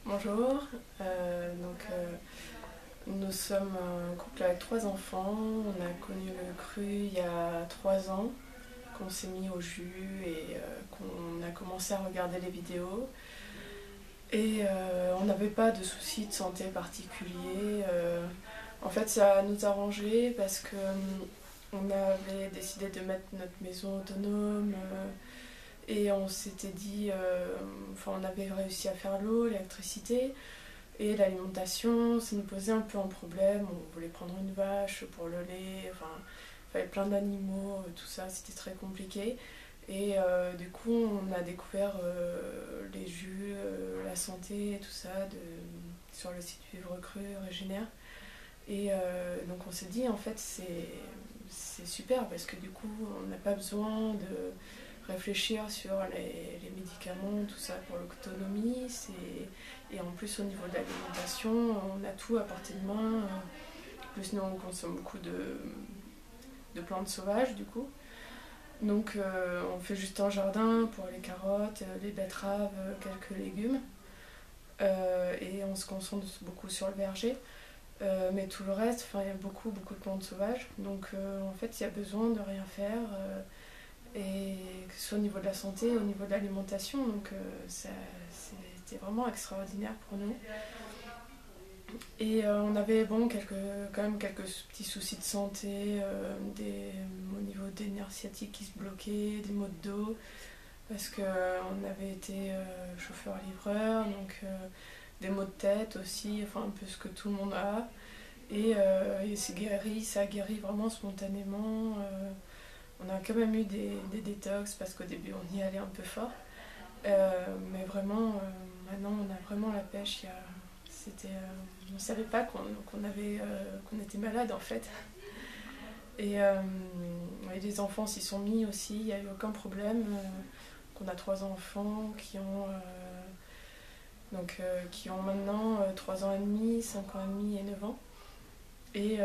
Bonjour, nous sommes un couple avec 3 enfants. On a connu le cru il y a 3 ans, qu'on s'est mis au jus et qu'on a commencé à regarder les vidéos. Et on n'avait pas de soucis de santé particuliers. En fait, ça nous arrangeait parce que on avait décidé de mettre notre maison autonome. Et on s'était dit, on avait réussi à faire l'eau, l'électricité et l'alimentation, ça nous posait un peu un problème. On voulait prendre une vache pour le lait, enfin, il fallait plein d'animaux, tout ça, c'était très compliqué. Et du coup, on a découvert les jus, la santé et tout ça sur le site Vivre Cru Régénère. Et donc on s'est dit, en fait, c'est super parce que du coup, on n'a pas besoin de réfléchir sur les médicaments, tout ça pour l'autonomie. Et en plus, au niveau de l'alimentation, on a tout à portée de main. En plus, nous, on consomme beaucoup de plantes sauvages, du coup. Donc, on fait juste un jardin pour les carottes, les betteraves, quelques légumes. Et on se concentre beaucoup sur le verger. Mais tout le reste, il y a beaucoup de plantes sauvages. Donc, en fait, il y a besoin de rien faire. Et que ce soit au niveau de la santé, au niveau de l'alimentation, donc c'était vraiment extraordinaire pour nous. Et on avait quand même quelques petits soucis de santé, au niveau des nerfs sciatiques qui se bloquaient, des maux de dos, parce qu'on avait été chauffeur-livreur, donc des maux de tête aussi, enfin un peu ce que tout le monde a. Et ça a guéri vraiment spontanément. On a quand même eu des détox parce qu'au début on y allait un peu fort. Mais vraiment, maintenant on a vraiment la pêche. On ne savait pas qu'on était malade en fait. Et les enfants s'y sont mis aussi, il n'y a eu aucun problème. On a 3 enfants qui ont maintenant 3 ans et demi, 5 ans et demi et 9 ans. Et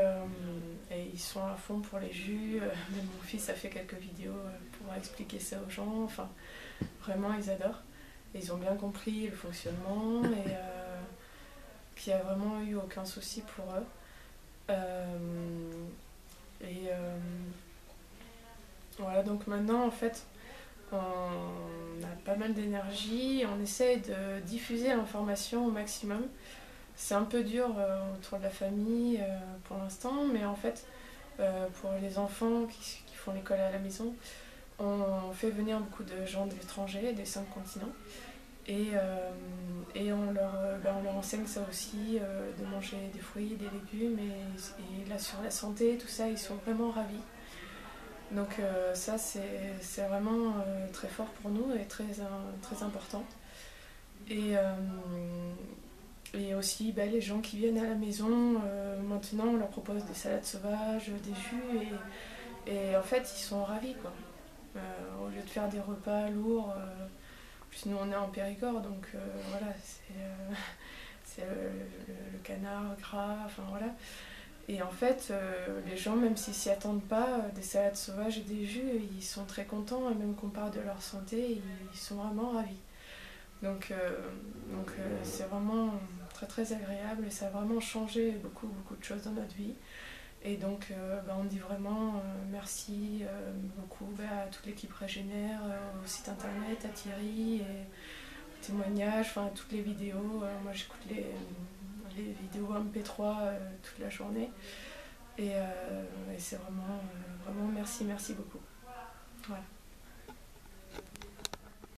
ils sont à fond pour les jus. Même mon fils a fait quelques vidéos pour expliquer ça aux gens. Enfin, vraiment, ils adorent. Et ils ont bien compris le fonctionnement et qu'il n'y a vraiment eu aucun souci pour eux. Voilà, donc maintenant, en fait, on a pas mal d'énergie. On essaye de diffuser l'information au maximum. C'est un peu dur autour de la famille pour l'instant, mais en fait, pour les enfants qui font l'école à la maison, on fait venir beaucoup de gens de l'étranger, des 5 continents, et on leur enseigne ça aussi, de manger des fruits, des légumes, et là sur la santé, tout ça, ils sont vraiment ravis. Donc ça, c'est vraiment très fort pour nous et très important. Et, et aussi les gens qui viennent à la maison, maintenant on leur propose des salades sauvages, des jus, et en fait ils sont ravis quoi. Au lieu de faire des repas lourds, plus nous on est en Périgord, donc voilà, c'est le canard gras, enfin voilà. Et en fait, les gens, même s'ils s'y attendent pas, des salades sauvages et des jus, ils sont très contents, et même qu'on parle de leur santé, ils sont vraiment ravis. C'est vraiment très agréable et ça a vraiment changé beaucoup de choses dans notre vie. Et donc on dit vraiment merci beaucoup à toute l'équipe Régénère, au site internet, à Thierry, et aux témoignages, enfin à toutes les vidéos. Moi j'écoute les vidéos MP3 toute la journée. Et c'est vraiment merci beaucoup. Voilà.